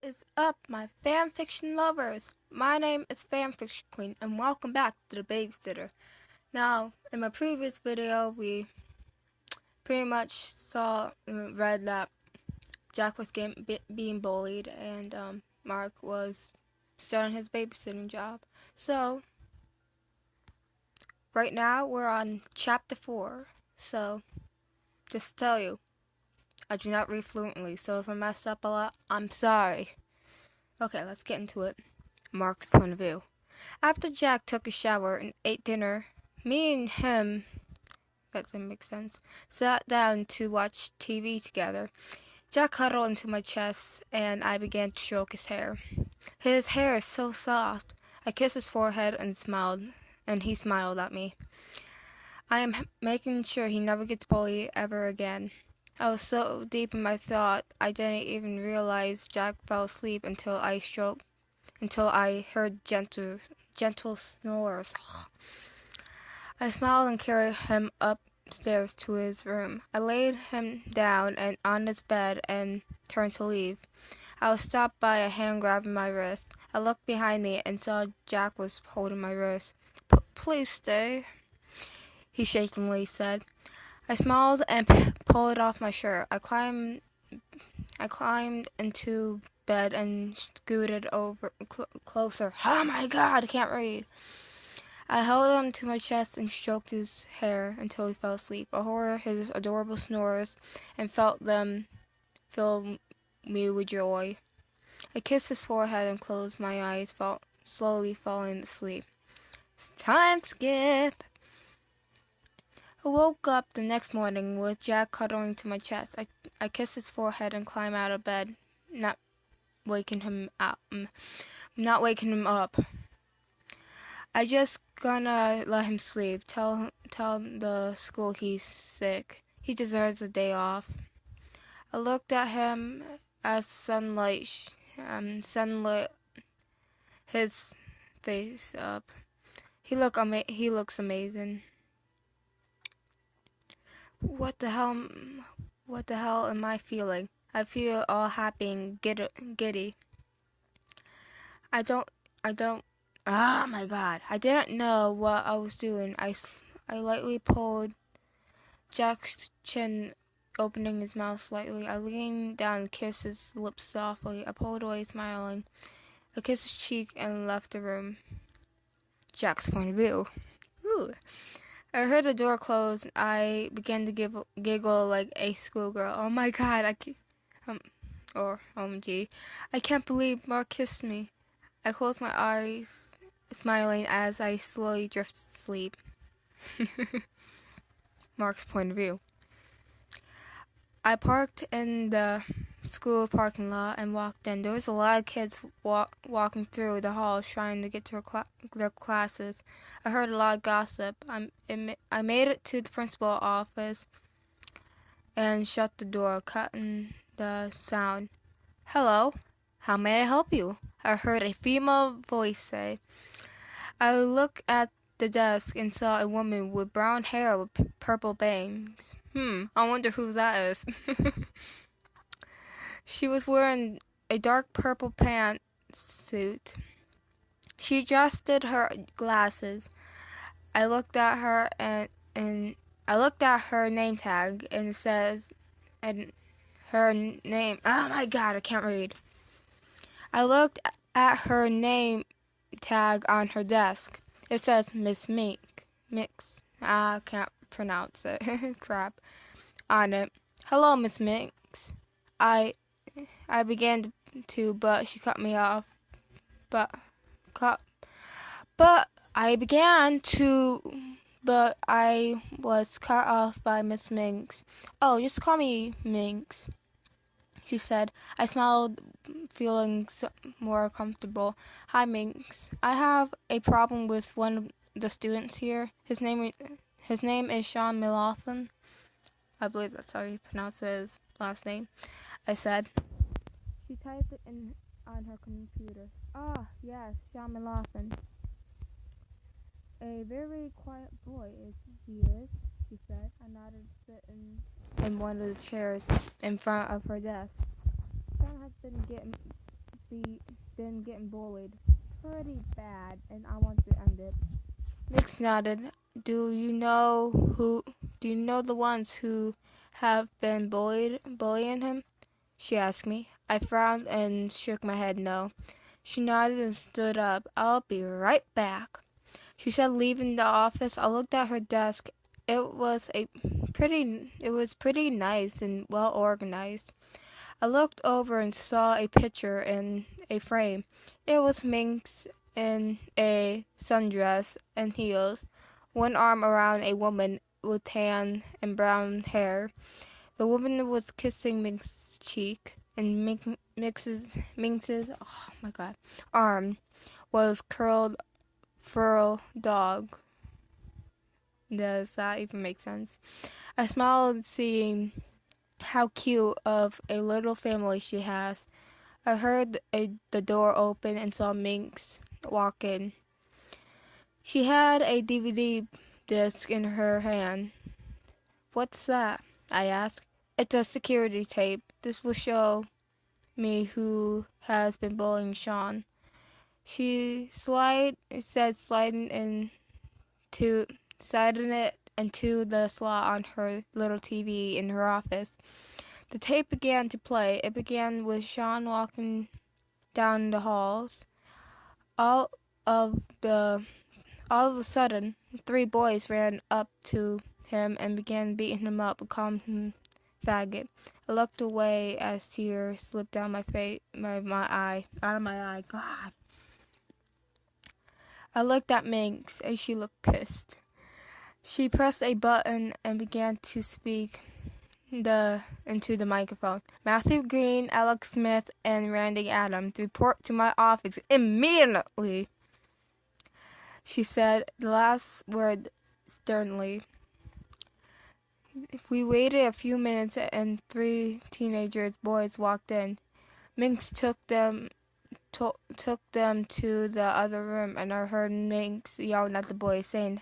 Is up, my fanfiction lovers? My name is Fanfiction Queen, and welcome back to the Babysitter. Now, in my previous video, we pretty much read that Jack was being bullied, and Mark was starting his babysitting job. So, right now, we're on chapter 4. So, just to tell you, I do not read fluently, so if I messed up a lot, I'm sorry. Okay, let's get into it. Mark's point of view. After Jack took a shower and ate dinner, me and him, that doesn't make sense, sat down to watch TV together. Jack cuddled into my chest and I began to stroke his hair. His hair is so soft. I kissed his forehead and he smiled at me. I am making sure he never gets bullied ever again. I was so deep in my thought, I didn't even realize Jack fell asleep until I heard gentle snores. I smiled and carried him upstairs to his room. I laid him down and on his bed and turned to leave. I was stopped by a hand grabbing my wrist. I looked behind me and saw Jack was holding my wrist. Please stay, he shakingly said. I smiled and pulled off my shirt. I climbed into bed and scooted over closer. Oh my God, I can't read. I held him to my chest and stroked his hair until he fell asleep. I heard his adorable snores and felt them fill me with joy. I kissed his forehead and closed my eyes, slowly falling asleep. Time skip. I woke up the next morning with Jack cuddling to my chest. I kissed his forehead and climbed out of bed, not waking him up. I just gonna let him sleep. Tell the school he's sick. He deserves a day off. I looked at him as sunlight his face up. He looks amazing. What the hell am I feeling? I feel all happy and giddy. Oh my God. I didn't know what I was doing. I lightly pulled Jack's chin, opening his mouth slightly. I leaned down and kissed his lips softly. I pulled away, smiling. I kissed his cheek and left the room. Jack's point of view. Ooh. I heard the door close. I began to giggle like a schoolgirl. Oh my God, OMG. I can't believe Mark kissed me. I closed my eyes, smiling as I slowly drifted to sleep. Mark's point of view. I parked in the school parking lot and walked in. There was a lot of kids walking through the halls trying to get to their classes. I heard a lot of gossip. I made it to the principal's office and shut the door, cutting the sound. Hello, how may I help you? I heard a female voice say. I looked at the desk and saw a woman with brown hair with purple bangs. I wonder who that is. She was wearing a dark purple pantsuit. She adjusted her glasses. I looked at her and I looked at her name tag and it says her name. Oh my God, I can't read. I looked at her name tag on her desk. It says Miss Mix. I can't pronounce it. Crap. On it. Hello, Miss Mix. I began to, but she cut me off. But I was cut off by Miss Minx. Oh, just call me Minx, she said. I smiled, feeling more comfortable. Hi, Minx. I have a problem with one of the students here. His name is Sean Milothan. I believe that's how you pronounce his last name, I said. She typed it in on her computer. Ah, yes, Sean Milothan. A very quiet boy he is, she said. I nodded, sitting in one of the chairs in front of her desk. Sean has been been getting bullied pretty bad, and I want to end it. Nix nodded. Do you know who? Do you know the ones who have been bullying him? She asked me. I frowned and shook my head no. She nodded and stood up. I'll be right back, she said, leaving the office. I looked at her desk. It was pretty nice and well organized. I looked over and saw a picture in a frame. It was Minx in a sundress and heels, one arm around a woman with tan and brown hair. The woman was kissing Minx's cheek, and Minx's arm was curled fur dog. Does that even make sense? I smiled, seeing how cute of a little family she has. I heard the door open and saw Minx walk in. She had a DVD disc in her hand. What's that? I asked. It's a security tape. This will show me who has been bullying Sean. She sliding it into the slot on her little TV in her office. The tape began to play. It began with Sean walking down the halls. All of a sudden, 3 boys ran up to him and began beating him up and calling him faggot. I looked away as tears slipped down my face, out of my eye. God. I looked at Minx, and she looked pissed. She pressed a button and began to speak into the microphone. Matthew Green, Alex Smith, and Randy Adams, report to my office immediately, she said the last word sternly. We waited a few minutes, and 3 teenagers boys walked in. Minx took them to the other room, and I heard Minx yelling at the boys, saying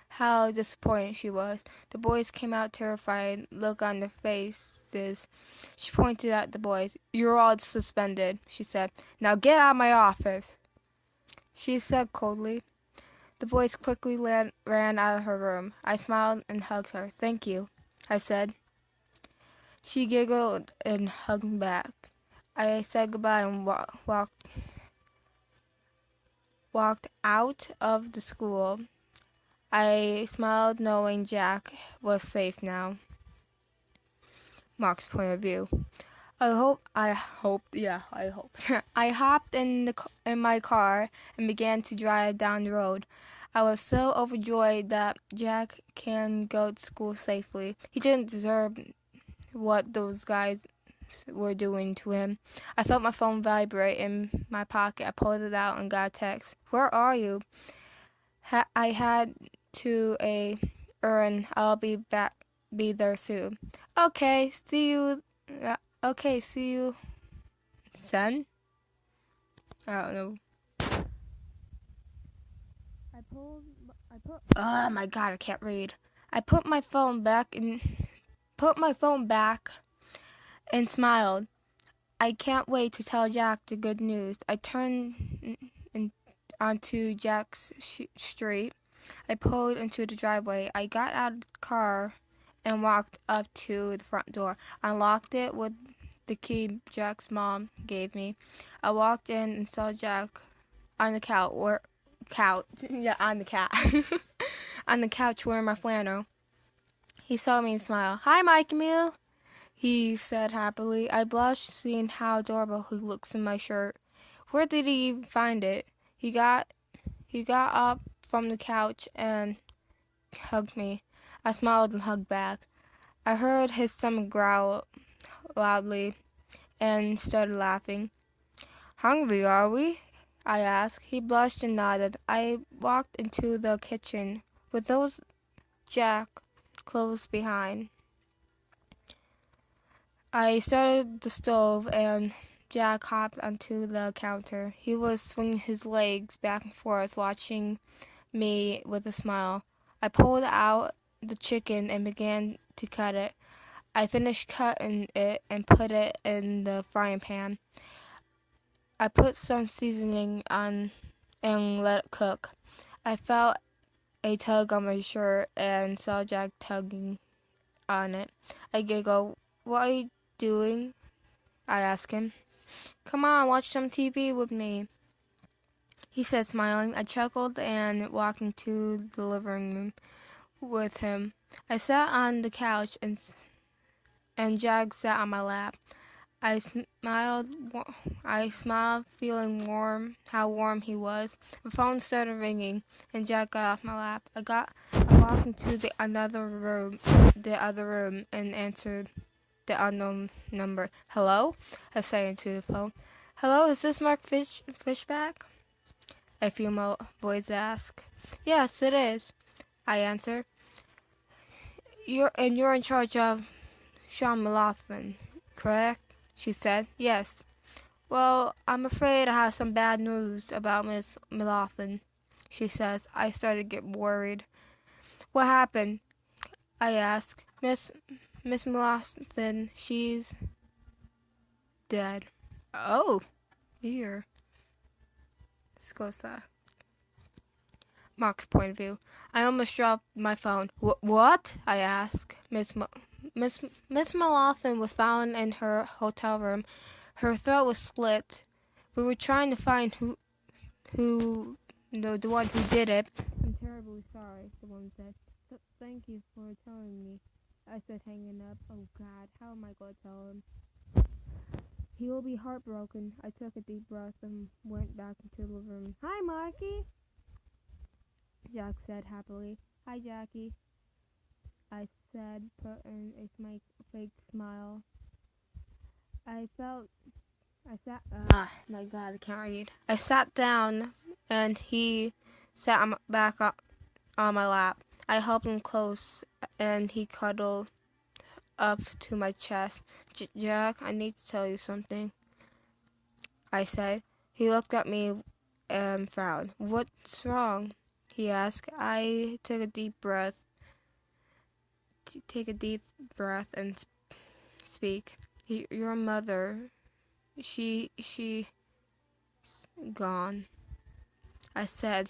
how disappointed she was. The boys came out terrified, look on their faces. She pointed at the boys. You're all suspended, she said. Now get out of my office, she said coldly. The boys quickly ran out of her room. I smiled and hugged her. Thank you, I said. She giggled and hugged me back. I said goodbye and walked out of the school. I smiled knowing Jack was safe now. Mark's point of view. I hope. I hopped in my car and began to drive down the road. I was so overjoyed that Jack can go to school safely. He didn't deserve what those guys were doing to him. I felt my phone vibrate in my pocket. I pulled it out and got a text. Where are you? I had to a errand. I'll be there soon. Okay, see you. See you, son. I don't know. Oh my God, I can't read. I put my phone back and smiled. I can't wait to tell Jack the good news. I turned onto Jack's street. I pulled into the driveway. I got out of the car and walked up to the front door. I unlocked it with the key Jack's mom gave me. I walked in and saw Jack on the couch on the couch wearing my flannel. He saw me and smiled. Hi, Mike Emil, he said happily. I blushed, seeing how adorable he looks in my shirt. Where did he find it? He got up from the couch and hugged me. I smiled and hugged back. I heard his stomach growl loudly and started laughing. Hungry, are we? I asked. He blushed and nodded. I walked into the kitchen with those Jack close behind. I started the stove and Jack hopped onto the counter. He was swinging his legs back and forth, watching me with a smile. I pulled out the chicken and began to cut it. I finished cutting it and put it in the frying pan. I put some seasoning on and let it cook. I felt a tug on my shirt and saw Jack tugging on it. I giggled. What are you doing? I asked him. Come on, watch some TV with me, he said, smiling. I chuckled and walked into the living room with him. I sat on the couch and Jack sat on my lap. I smiled. I smiled, feeling warm. How warm he was. The phone started ringing, and Jack got off my lap. I walked into the other room, and answered the unknown number. Hello? I said into the phone. Hello, is this Mark Fishback? A female voice asked. Yes, it is. I answered. You're in charge of Sean McLaughlin, correct? She said. Yes. Well, I'm afraid I have some bad news about Miss McLaughlin, she says. I started to get worried. What happened? I asked. Miss McLaughlin, she's dead. Oh, dear. Let's go to Mark's point of view. I almost dropped my phone. What? I asked. Miss McLaughlin was found in her hotel room. Her throat was slit. We were trying to find the one who did it. I'm terribly sorry, the woman said. Thank you for telling me. I said, hanging up. Oh, God, how am I going to tell him? He will be heartbroken. I took a deep breath and went back into the living room. Hi, Marky, Jack said happily. Hi, Jackie, I said, putting a fake smile. My God, I can't read. I sat down, and he sat back on my lap. I held him close, and he cuddled up to my chest. Jack, I need to tell you something, I said. He looked at me and frowned. What's wrong? He asked. I took a deep breath. Take a deep breath and speak. Your mother, she gone, I said.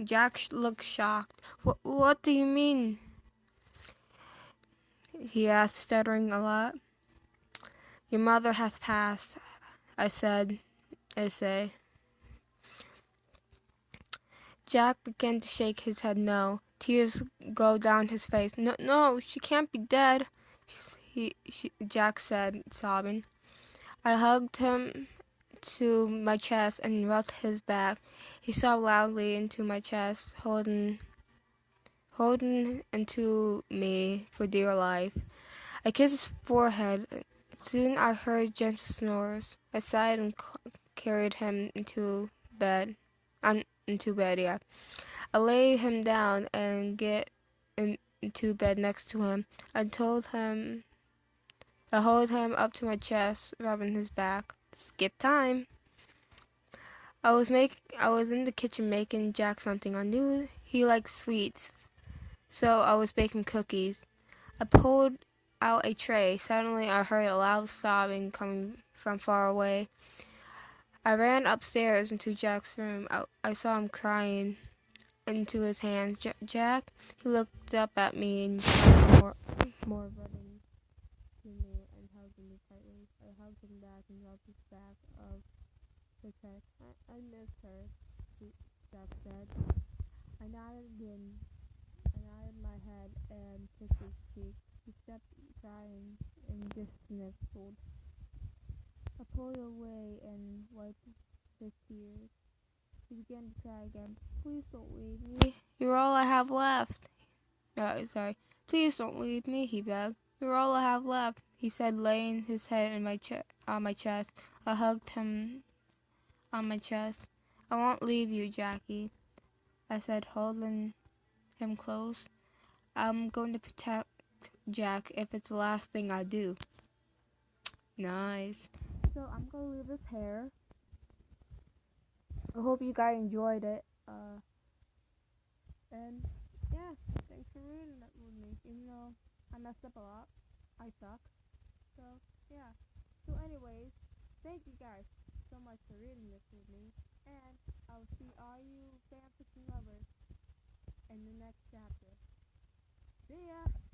Jack looked shocked. What do you mean? He asked, stuttering a lot. Your mother has passed, I said. Jack began to shake his head no. Tears go down his face. No, she can't be dead, Jack said, sobbing. I hugged him to my chest and rubbed his back. He sobbed loudly into my chest, holding into me for dear life. I kissed his forehead. Soon I heard gentle snores. I sighed and carried him into bed. Yeah. I laid him down and get into bed next to him. I held him up to my chest, rubbing his back. Skip time. I was in the kitchen making Jack something. I knew he liked sweets, so I was baking cookies. I pulled out a tray. Suddenly I heard a loud sobbing coming from far away. I ran upstairs into Jack's room. I saw him crying into his hands. Jack? He looked up at me and more running to me and hugged me tightly. I hugged him back and rubbed his back of his head. I miss her, Jack said. I nodded again. I nodded my head and kissed his cheek. He stopped crying and just sniffled. I pulled away and wiped his tears. He began to cry again. Please don't leave me. You're all I have left. Sorry. Please don't leave me, he begged. You're all I have left, he said, laying his head on my chest. I hugged him on my chest. I won't leave you, Jackie, I said, holding him close. I'm going to protect Jack if it's the last thing I do. Nice. So I'm going to leave this here. I hope you guys enjoyed it. And yeah, thanks for reading that with me. Even though I messed up a lot, I suck. So yeah. So anyways, thank you guys. so much for reading this with me, and I will see all you fanfiction lovers in the next chapter. See ya!